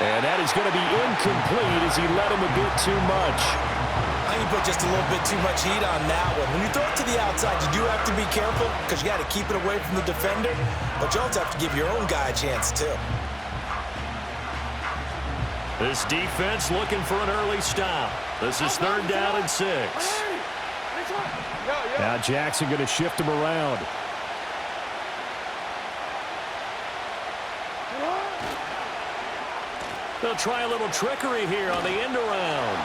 And that is going to be incomplete as he led him a bit too much. I think you put just a little bit too much heat on that one. When you throw it to the outside, you do have to be careful because you got to keep it away from the defender. But you also have to give your own guy a chance, too. This defense looking for an early stop. This is 3rd down and 6. Now Jackson going to shift him around. They'll try a little trickery here on the end around.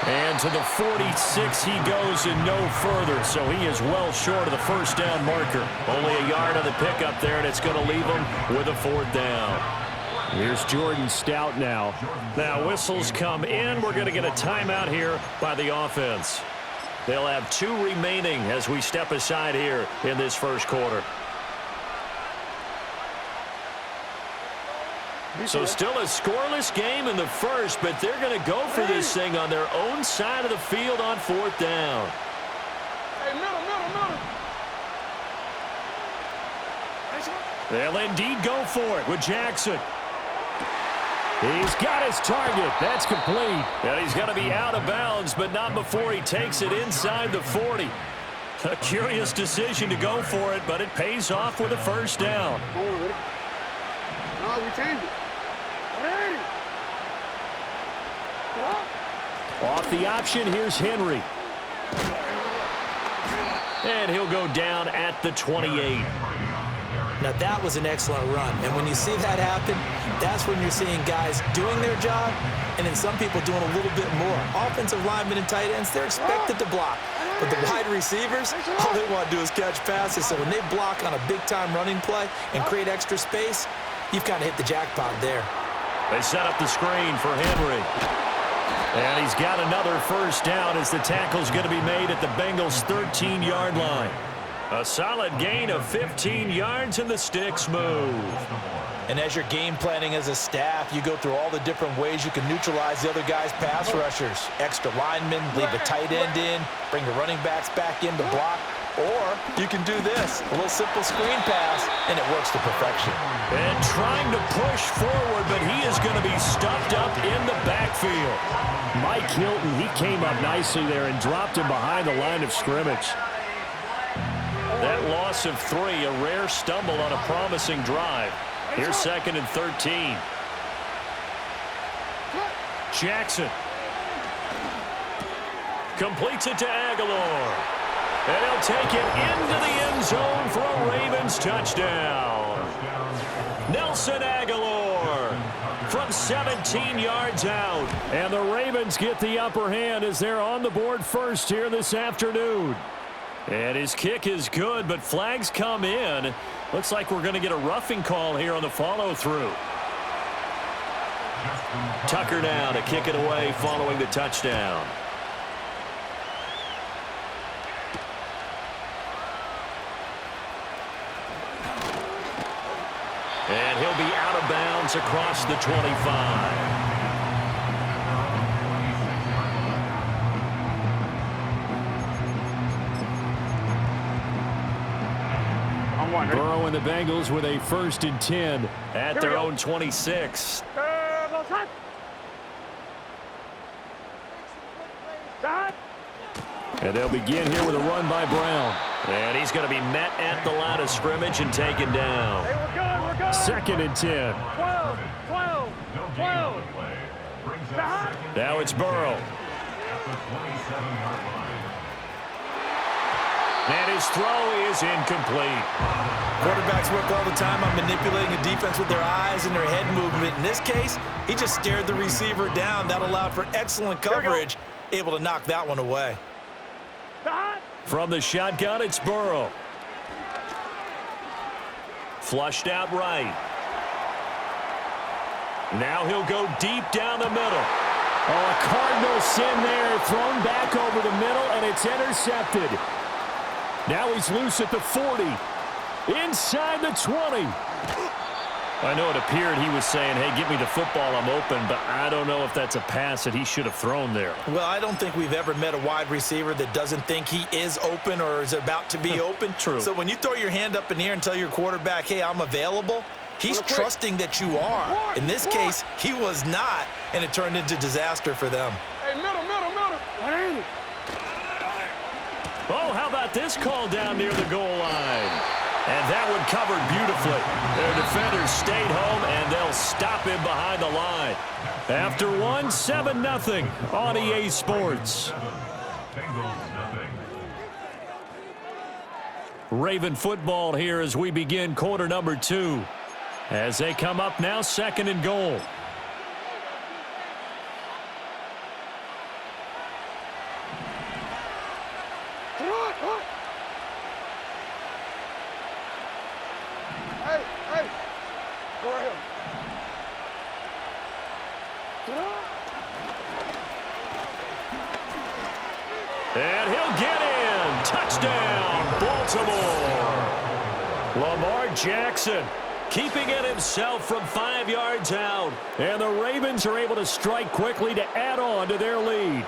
And to the 46 he goes and no further, so he is well short of the 1st down marker. Only a yard on the pickup there, and it's going to leave him with a 4th down. Here's Jordan Stout now. Now whistles come in. We're going to get a timeout here by the offense. They'll have 2 remaining as we step aside here in this 1st quarter. So still a scoreless game in the 1st, but they're going to go for this thing on their own side of the field on 4th down. Hey, middle. They'll indeed go for it with Jackson. He's got his target. That's complete. And he's going to be out of bounds, but not before he takes it inside the 40. A curious decision to go for it, but it pays off with a 1st down. No, we changed it. Ready. Off the option, here's Henry. And he'll go down at the 28. Now, that was an excellent run. And when you see that happen, that's when you're seeing guys doing their job and then some people doing a little bit more. Offensive linemen and tight ends, they're expected to block. But the wide receivers, all they want to do is catch passes. So when they block on a big-time running play and create extra space, you've kind of hit the jackpot there. They set up the screen for Henry. And he's got another 1st down as the tackle's going to be made at the Bengals' 13-yard line. A solid gain of 15 yards, and the sticks move. And as you're game planning as a staff, you go through all the different ways you can neutralize the other guy's pass rushers. Extra linemen, leave a tight end in, bring the running backs back in to block. Or you can do this, a little simple screen pass, and it works to perfection. And trying to push forward, but he is going to be stuffed up in the backfield. Mike Hilton, he came up nicely there and dropped him behind the line of scrimmage. That loss of 3, a rare stumble on a promising drive. Here's 2nd and 13. Jackson completes it to Aguilar. And he'll take it into the end zone for a Ravens touchdown. Nelson Aguilar from 17 yards out. And the Ravens get the upper hand as they're on the board first here this afternoon. And his kick is good, but flags come in. Looks like we're going to get a roughing call here on the follow-through. Tucker now to kick it away following the touchdown. And he'll be out of bounds across the 25. Burrow and the Bengals with a 1st and 10 at their own 26. And they'll begin here with a run by Brown. And he's going to be met at the line of scrimmage and taken down. Hey, we're good. 2nd and 10. 12. Now it's Burrow. And his throw is incomplete. Quarterbacks work all the time on manipulating a defense with their eyes and their head movement. In this case, he just stared the receiver down. That allowed for excellent coverage, able to knock that one away. From the shotgun, it's Burrow. Flushed out right. Now he'll go deep down the middle. Oh, a Cardinal sin there, thrown back over the middle, and it's intercepted. Now he's loose at the 40. Inside the 20. I know it appeared he was saying, hey, give me the football, I'm open, but I don't know if that's a pass that he should have thrown there. Well, I don't think we've ever met a wide receiver that doesn't think he is open or is about to be open. True. So when you throw your hand up in the air and tell your quarterback, hey, I'm available, He's trusting that you are. In this case, he was not, and it turned into disaster for them. Hey, middle. What ain't it? Oh, how about this call down near the goal line? And that one covered beautifully. Their defenders stayed home, and they'll stop him behind the line. After one, 7-0 on EA Sports. Raven football here as we begin quarter number 2. As they come up now, 2nd and goal. Hey, go ahead. And he'll get in. Touchdown, Baltimore. Lamar Jackson keeping it himself from 5 yards out. And the Ravens are able to strike quickly to add on to their lead.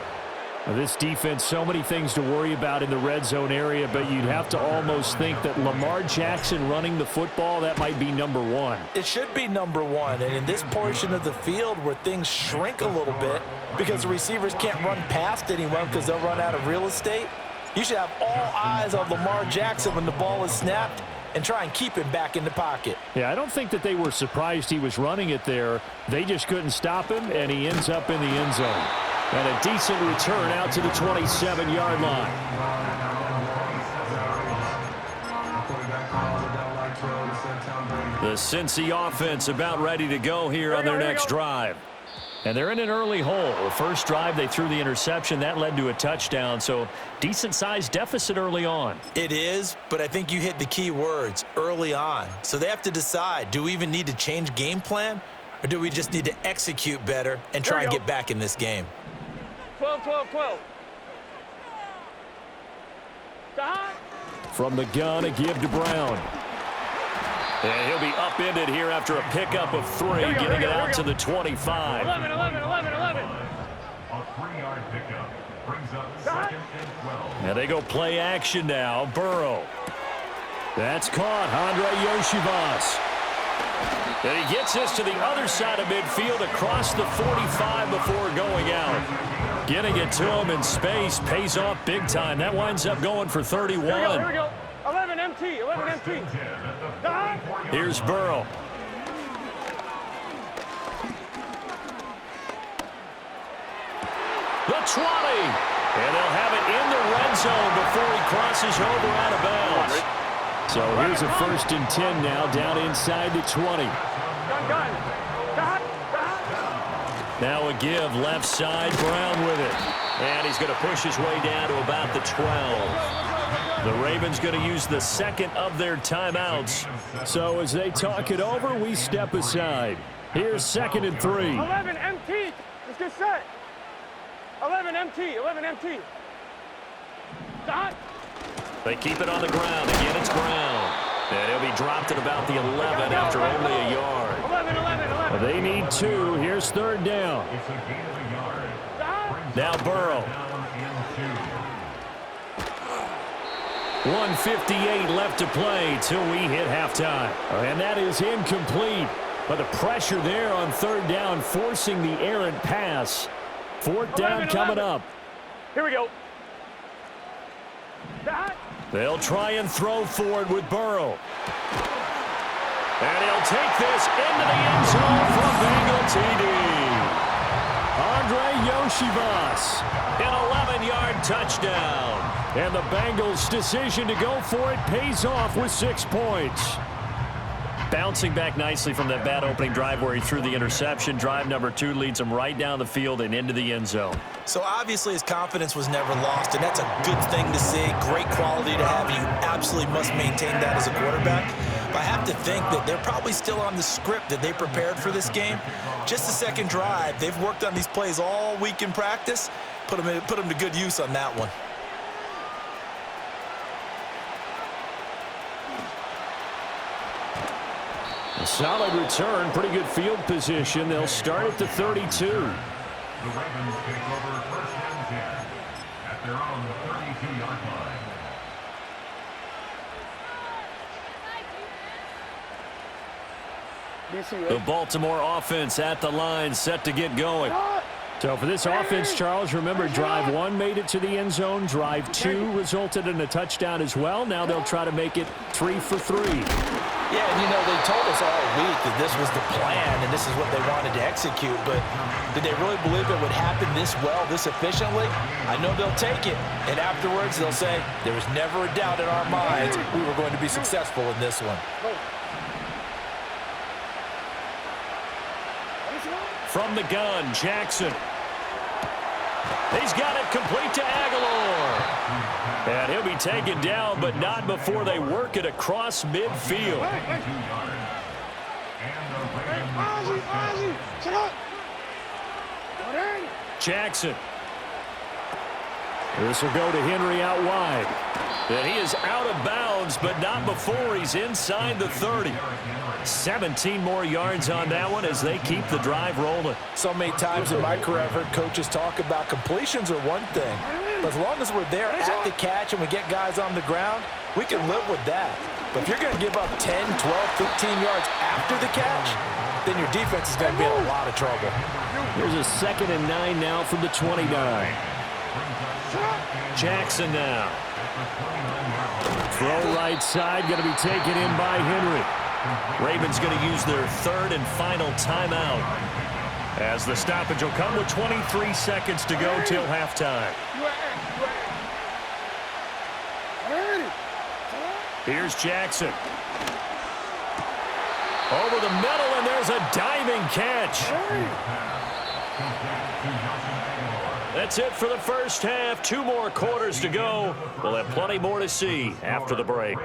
This defense, so many things to worry about in the red zone area, but you'd have to almost think that Lamar Jackson running the football, that might be number one. It should be number one, and in this portion of the field where things shrink a little bit because the receivers can't run past anyone because they'll run out of real estate, you should have all eyes on Lamar Jackson when the ball is snapped and try and keep him back in the pocket. Yeah, I don't think that they were surprised he was running it there. They just couldn't stop him, and he ends up in the end zone. And a decent return out to the 27-yard line. The Cincy offense about ready to go here on their next drive. And they're in an early hole. The first drive, they threw the interception. That led to a touchdown, so decent-sized deficit early on. It is, but I think you hit the key words, early on. So they have to decide, do we even need to change game plan, or do we just need to execute better and try and get back in this game? 12. From the gun, a give to Brown. And he'll be upended here after a pickup of 3, getting it out to the 25. 11. A 3-yard pickup brings up 2nd and 12. And they go play action now. Burrow. That's caught. Andre Yoshivas. And he gets this to the other side of midfield across the 45 before going out. Getting it to him in space pays off big time. That winds up going for 31. Here we go. 11 MT. Here's Burrow. The 20. And they'll have it in the red zone before he crosses over out of bounds. So here's a 1st and 10 now down inside the 20. Gun. Now a give left side, Brown with it. And he's going to push his way down to about the 12. The Ravens going to use the 2nd of their timeouts. So as they talk it over, we step aside. Here's 2nd and 3. 11 MT. Let's get set. 11 MT. Dot. They keep it on the ground. Again, it's Brown. And he'll be dropped at about the 11 after only a yard. 11. They need 2. Here's 3rd down. It's a gain of a yard. Now Burrow. 1:58 left to play till we hit halftime. And that is incomplete. But the pressure there on 3rd down, forcing the errant pass. 4th down coming up. Here we go. They'll try and throw forward with Burrow. And he'll take this into the end zone from Bengal TD. Andre Yoshivas, an 11-yard touchdown. And the Bengals' decision to go for it pays off with 6 points. Bouncing back nicely from that bad opening drive where he threw the interception. Drive number 2 leads him right down the field and into the end zone. So obviously his confidence was never lost, and that's a good thing to see. Great quality to have. You absolutely must maintain that as a quarterback. But I have to think that they're probably still on the script that they prepared for this game. Just the 2nd drive. They've worked on these plays all week in practice. Put them to good use on that one. A solid return, pretty good field position. They'll start at the 32. The Ravens take over 1st and 10 at their own 32-yard line. The Baltimore offense at the line, set to get going. So for this offense, Charles, remember drive 1 made it to the end zone. Drive 2 resulted in a touchdown as well. Now they'll try to make it 3 for 3. Yeah, and they told us all week that this was the plan and this is what they wanted to execute, but did they really believe it would happen this well, this efficiently? I know they'll take it, and afterwards they'll say, there was never a doubt in our minds we were going to be successful in this one. From the gun, Jackson. He's got it complete to Aguilar. And he'll be taken down, but not before they work it across midfield. Jackson. This will go to Henry out wide. And he is out of bounds, but not before he's inside the 30. 17 more yards on that one as they keep the drive rolling. So many times in my career I've heard coaches talk about completions are one thing, but as long as we're there at the catch and we get guys on the ground, we can live with that. But if you're going to give up 10, 12, 15 yards after the catch, then your defense is going to be in a lot of trouble. Here's a 2nd and 9 now from the 29. Jackson now. Throw right side, going to be taken in by Henry. Ravens going to use their 3rd and final timeout as the stoppage will come with 23 seconds to go till halftime. Here's Jackson. Over the middle, and there's a diving catch. That's it for the first half. 2 more quarters to go. We'll have plenty more to see after the break.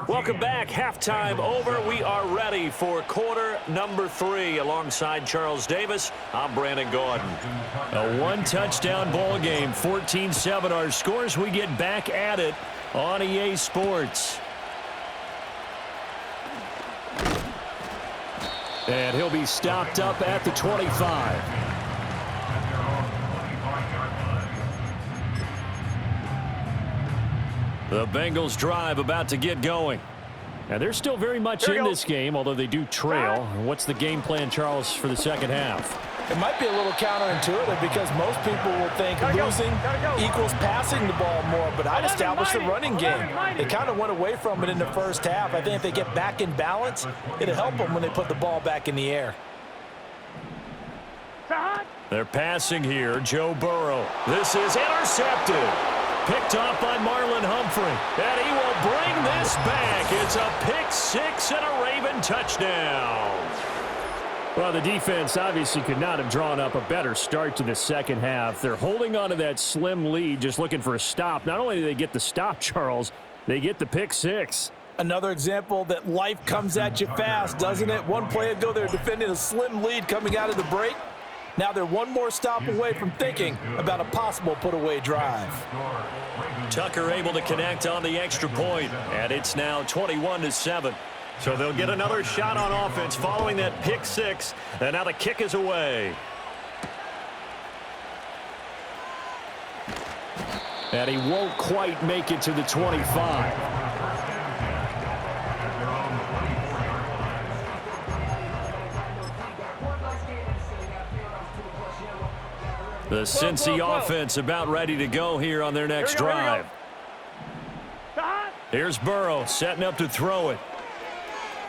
Welcome back. Halftime over. We are ready for quarter number 3. Alongside Charles Davis, I'm Brandon Gordon. A 1-touchdown ball game, 14-7 our scores. We get back at it on EA Sports. And he'll be stopped up at the 25. The Bengals drive about to get going. Now they're still very much in this game, although they do trail. What's the game plan, Charles, for the second half? It might be a little counterintuitive because most people will think losing equals passing the ball more, but I'd establish the running game. They kind of went away from it in the first half. I think if they get back in balance, it'll help them when they put the ball back in the air. They're passing here. Joe Burrow. This is intercepted. Picked off by Marlon Humphrey. And he will bring this back. It's a pick 6 and a Raven touchdown. Well, the defense obviously could not have drawn up a better start to the second half. They're holding on to that slim lead, just looking for a stop. Not only do they get the stop, Charles, they get the pick 6. Another example that life comes at you fast, doesn't it? One play ago, they're defending a slim lead coming out of the break. Now they're one more stop away from thinking about a possible put-away drive. Tucker able to connect on the extra point, and it's now 21-7. So they'll get another shot on offense following that pick 6, and now the kick is away. And he won't quite make it to the 25. The Cincy offense about ready to go here on their next drive. Here's Burrow setting up to throw it.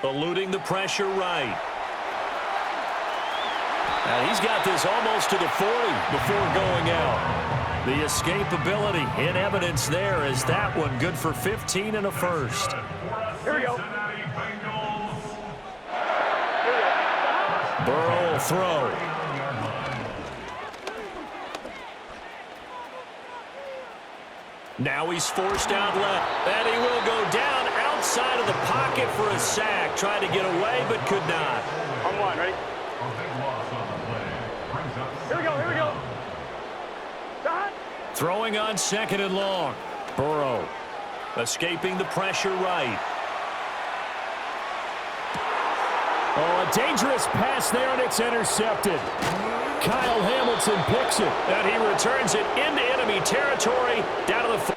Eluding the pressure right. And he's got this almost to the 40 before going out. The escapability in evidence there is that one good for 15 and a first. Here we go. Burrow will throw. Now he's forced out left, and he will go down outside of the pocket for a sack. Tried to get away, but could not. On 1, ready? Here we go, here we go. Stop. Throwing on 2nd and long. Burrow escaping the pressure right. Oh, a dangerous pass there, and it's intercepted. Kyle Hamilton picks it. And he returns it into enemy territory down to the